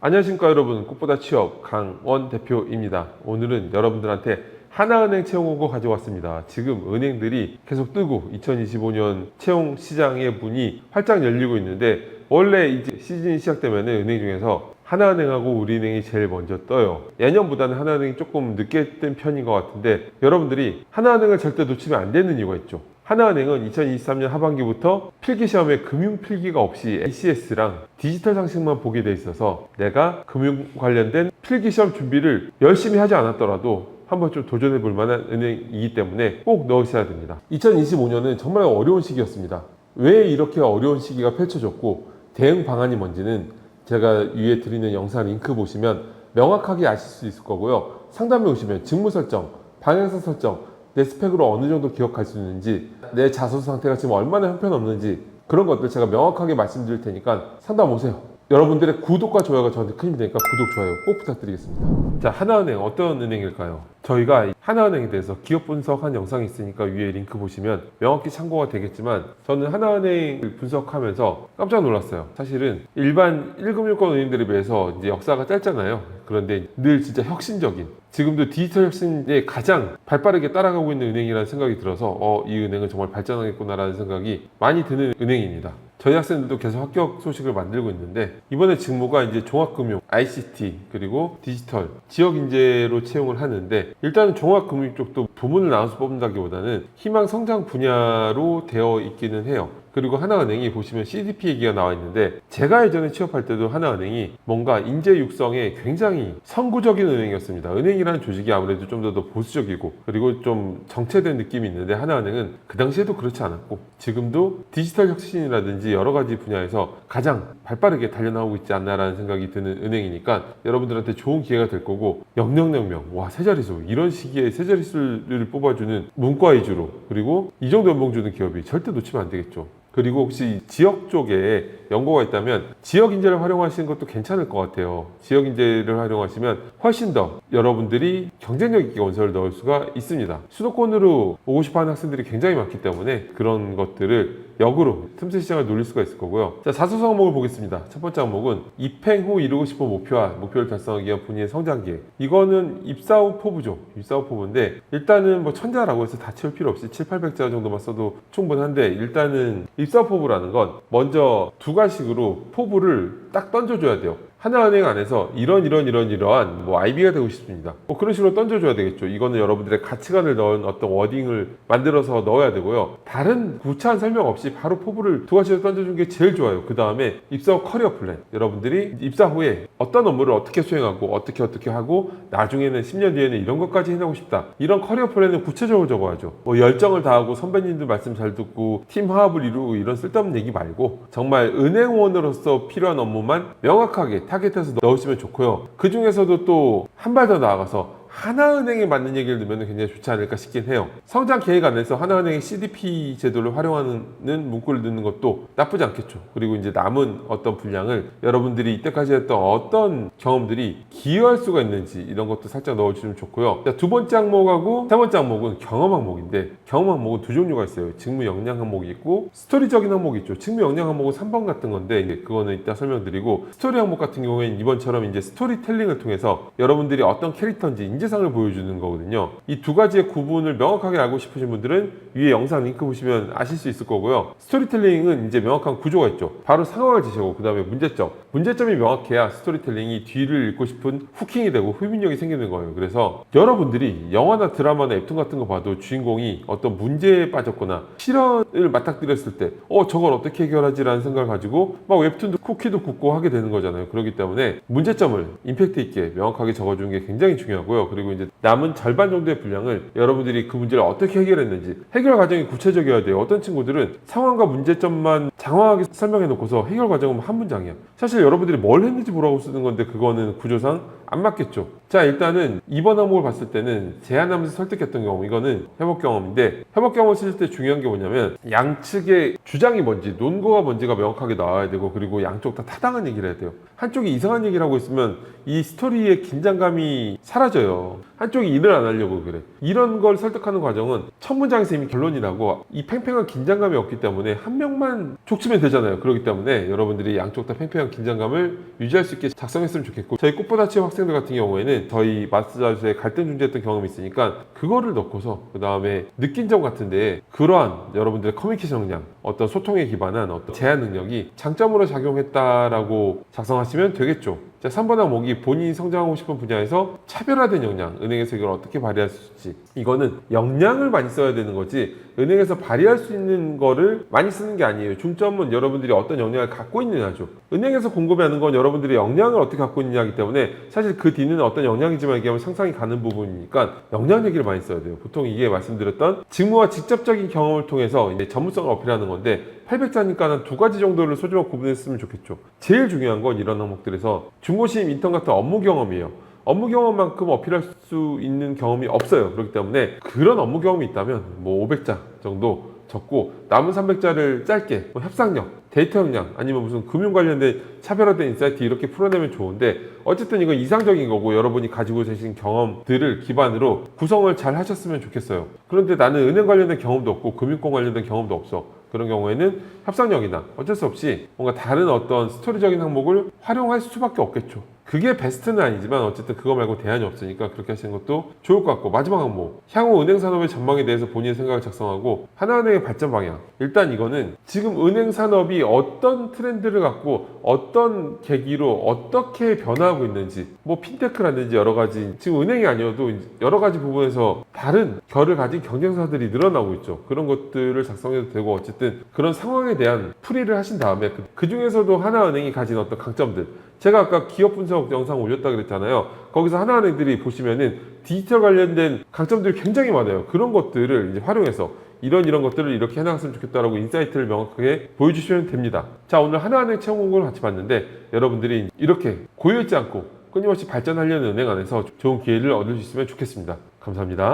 안녕하십니까 여러분, 꽃보다 취업 강원 대표입니다. 오늘은 여러분들한테 하나은행 채용호고 가져왔습니다. 지금 은행들이 계속 뜨고 2025년 채용 시장의 문이 활짝 열리고 있는데, 원래 이제 시즌이 시작되면 은행 중에서 하나은행하고 우리은행이 제일 먼저 떠요. 예년보다는 하나은행이 조금 늦게 뜬 편인 것 같은데, 여러분들이 하나은행을 절대 놓치면 안 되는 이유가 있죠. 하나은행은 2023년 하반기부터 필기시험에 금융 필기가 없이 ACS랑 디지털 상식만 보게 돼 있어서 내가 금융 관련된 필기시험 준비를 열심히 하지 않았더라도 한번 좀 도전해 볼 만한 은행이기 때문에 꼭 넣으셔야 됩니다. 2025년은 정말 어려운 시기였습니다. 왜 이렇게 어려운 시기가 펼쳐졌고 대응 방안이 뭔지는 제가 위에 드리는 영상 링크 보시면 명확하게 아실 수 있을 거고요. 상담에 오시면 직무 설정, 방향성 설정, 내 스펙으로 어느 정도 기억할 수 있는지, 내 자소 상태가 지금 얼마나 형편없는지, 그런 것들 제가 명확하게 말씀드릴 테니까 상담 오세요. 여러분들의 구독과 좋아요가 저한테 큰 힘이 되니까 구독, 좋아요 꼭 부탁드리겠습니다. 자, 하나은행 어떤 은행일까요? 저희가 하나은행에 대해서 기업 분석한 영상이 있으니까 위에 링크 보시면 명확히 참고가 되겠지만, 저는 하나은행을 분석하면서 깜짝 놀랐어요. 사실은 일반 1금융권 은행들에 비해서 이제 역사가 짧잖아요. 그런데 늘 진짜 혁신적인, 지금도 디지털 혁신에 가장 발빠르게 따라가고 있는 은행이라는 생각이 들어서 이 은행은 정말 발전하겠구나라는 생각이 많이 드는 은행입니다. 저희 학생들도 계속 합격 소식을 만들고 있는데, 이번에 직무가 이제 종합금융, ICT, 그리고 디지털, 지역인재로 채용을 하는데, 일단은 종합금융 쪽도 부문을 나눠서 뽑는다기보다는 희망 성장 분야로 되어 있기는 해요. 그리고 하나은행이 보시면 CDP 얘기가 나와 있는데, 제가 예전에 취업할 때도 하나은행이 뭔가 인재 육성에 굉장히 선구적인 은행이었습니다. 은행이라는 조직이 아무래도 좀 더 보수적이고 그리고 좀 정체된 느낌이 있는데, 하나은행은 그 당시에도 그렇지 않았고 지금도 디지털 혁신이라든지 여러 가지 분야에서 가장 발빠르게 달려나오고 있지 않나라는 생각이 드는 은행이니까 여러분들한테 좋은 기회가 될 거고, 영영영명, 와, 세 자릿수, 이런 시기에 세 자릿수를 뽑아주는 문과 위주로, 그리고 이 정도 연봉 주는 기업이 절대 놓치면 안 되겠죠. 그리고 혹시 지역 쪽에 연고가 있다면 지역 인재를 활용하시는 것도 괜찮을 것 같아요. 지역 인재를 활용하시면 훨씬 더 여러분들이 경쟁력 있게 원서를 넣을 수가 있습니다. 수도권으로 오고 싶어하는 학생들이 굉장히 많기 때문에 그런 것들을 역으로 틈새 시장을 노릴 수가 있을 거고요. 자, 자소서 항목을 보겠습니다. 첫 번째 항목은 입행 후 이루고 싶은 목표와 목표를 달성하기 위한 본인의 성장 계획. 이거는 입사 후 포부죠. 입사 후 포부인데, 일단은 뭐 천자라고 해서 다 채울 필요 없이 7, 800자 정도만 써도 충분한데, 일단은 입사 후 포부라는 건 먼저 두 가지식으로 포부를 딱 던져줘야 돼요. 하나은행 안에서 이러한 뭐 IB가 되고 싶습니다, 뭐 그런 식으로 던져줘야 되겠죠. 이거는 여러분들의 가치관을 넣은 어떤 워딩을 만들어서 넣어야 되고요. 다른 구차한 설명 없이 바로 포부를 두 가지로 던져주는 게 제일 좋아요. 그 다음에 입사 후 커리어 플랜, 여러분들이 입사 후에 어떤 업무를 어떻게 수행하고 어떻게 하고 나중에는 10년 뒤에는 이런 것까지 해내고 싶다, 이런 커리어 플랜을 구체적으로 적어야죠. 뭐 열정을 다하고 선배님들 말씀 잘 듣고 팀 화합을 이루고 이런 쓸데없는 얘기 말고, 정말 은행원으로서 필요한 업무만 명확하게 타겟해서 넣으시면 좋고요. 그 중에서도 또 한 발 더 나아가서 하나은행에 맞는 얘기를 넣으면 굉장히 좋지 않을까 싶긴 해요. 성장 계획 안에서 하나은행의 CDP 제도를 활용하는 문구를 넣는 것도 나쁘지 않겠죠. 그리고 이제 남은 어떤 분량을 여러분들이 이때까지 했던 어떤 경험들이 기여할 수가 있는지, 이런 것도 살짝 넣어주시면 좋고요. 자, 두 번째 항목하고 세 번째 항목은 경험 항목인데, 경험 항목은 두 종류가 있어요. 직무 역량 항목이 있고 스토리적인 항목이 있죠. 직무 역량 항목은 3번 같은 건데, 이제 그거는 이따 설명드리고, 스토리 항목 같은 경우에는 이번처럼 이제 스토리텔링을 통해서 여러분들이 어떤 캐릭터인지 인재상을 보여주는 거거든요. 이 두 가지의 구분을 명확하게 알고 싶으신 분들은 위에 영상 링크 보시면 아실 수 있을 거고요. 스토리텔링은 이제 명확한 구조가 있죠. 바로 상황을 제시하고 그 다음에 문제점이 명확해야 스토리텔링이 뒤를 읽고 싶은 후킹이 되고 흡입력이 생기는 거예요. 그래서 여러분들이 영화나 드라마나 웹툰 같은 거 봐도 주인공이 어떤 문제에 빠졌거나 실현을 맞닥뜨렸을 때 저걸 어떻게 해결하지라는 생각을 가지고 막 웹툰도 쿠키도 굽고 하게 되는 거잖아요. 그렇기 때문에 문제점을 임팩트 있게 명확하게 적어주는 게 굉장히 중요하고요. 그리고 이제 남은 절반 정도의 분량을 여러분들이 그 문제를 어떻게 해결했는지, 해결 과정이 구체적이어야 돼요. 어떤 친구들은 상황과 문제점만 장황하게 설명해 놓고서 해결 과정은 한 문장이야. 사실 여러분들이 뭘 했는지 보라고 쓰는 건데, 그거는 구조상 안 맞겠죠. 자, 일단은 이번 항목을 봤을 때는 제안하면서 설득했던 경우, 이거는 회복 경험인데, 회복 경험을 쓸 때 중요한 게 뭐냐면 양측의 주장이 뭔지, 논거가 뭔지가 명확하게 나와야 되고, 그리고 양쪽 다 타당한 얘기를 해야 돼요. 한쪽이 이상한 얘기를 하고 있으면 이 스토리의 긴장감이 사라져요. 한쪽이 일을 안 하려고 그래. 이런 걸 설득하는 과정은 첫 문장에서 이미 결론이 나고 이 팽팽한 긴장감이 없기 때문에 한 명만 족치면 되잖아요. 그렇기 때문에 여러분들이 양쪽 다 팽팽한 긴장감을 유지할 수 있게 작성했으면 좋겠고, 저희 꽃보다 취업 학생들 같은 경우에는 저희 마스터자주에 갈등 중재했던 경험이 있으니까 그거를 넣고서 그 다음에 느낀 점 같은데, 그러한 여러분들의 커뮤니케이션 역량, 어떤 소통에 기반한 어떤 제안 능력이 장점으로 작용했다라고 작성하시면 되겠죠. 자, 3번 항목이 본인이 성장하고 싶은 분야에서 차별화된 역량, 은행에서 이걸 어떻게 발휘할 수 있을지. 이거는 역량을 많이 써야 되는 거지 은행에서 발휘할 수 있는 거를 많이 쓰는 게 아니에요. 중점은 여러분들이 어떤 역량을 갖고 있느냐죠. 은행에서 궁금해하는 건 여러분들이 역량을 어떻게 갖고 있느냐이기 때문에 사실 그 뒤는 어떤 역량이지만 얘기하면 상상이 가는 부분이니까 역량 얘기를 많이 써야 돼요. 보통 이게 말씀드렸던 직무와 직접적인 경험을 통해서 이제 전문성을 어필하는 건데, 800자니까 한 두 가지 정도를 소주와 구분했으면 좋겠죠. 제일 중요한 건 이런 항목들에서 중고시임, 인턴 같은 업무 경험이에요. 업무 경험만큼 어필할 수 있는 경험이 없어요. 그렇기 때문에 그런 업무 경험이 있다면 뭐 500자 정도 적고 남은 300자를 짧게 뭐 협상력, 데이터 역량, 아니면 무슨 금융 관련된 차별화된 인사이트 이렇게 풀어내면 좋은데, 어쨌든 이건 이상적인 거고 여러분이 가지고 계신 경험들을 기반으로 구성을 잘 하셨으면 좋겠어요. 그런데 나는 은행 관련된 경험도 없고 금융권 관련된 경험도 없어. 그런 경우에는 협상력이나 어쩔 수 없이 뭔가 다른 어떤 스토리적인 항목을 활용할 수밖에 없겠죠. 그게 베스트는 아니지만 어쨌든 그거 말고 대안이 없으니까 그렇게 하시는 것도 좋을 것 같고, 마지막 항목, 향후 은행 산업의 전망에 대해서 본인의 생각을 작성하고 하나은행의 발전 방향. 일단 이거는 지금 은행 산업이 어떤 트렌드를 갖고 어떤 계기로 어떻게 변화하고 있는지, 뭐 핀테크라든지 여러 가지, 지금 은행이 아니어도 여러 가지 부분에서 다른 결을 가진 경쟁사들이 늘어나고 있죠. 그런 것들을 작성해도 되고, 어쨌든 그런 상황에 대한 풀이를 하신 다음에 그 중에서도 하나은행이 가진 어떤 강점들, 제가 아까 기업 분석 영상 올렸다 그랬잖아요. 거기서 하나은행들이 보시면은 디지털 관련된 강점들이 굉장히 많아요. 그런 것들을 이제 활용해서 이런 것들을 이렇게 해나갔으면 좋겠다라고 인사이트를 명확하게 보여주시면 됩니다. 자, 오늘 하나은행 채용 공고를 같이 봤는데 여러분들이 이렇게 고여있지 않고 끊임없이 발전하려는 은행 안에서 좋은 기회를 얻을 수 있으면 좋겠습니다. 감사합니다.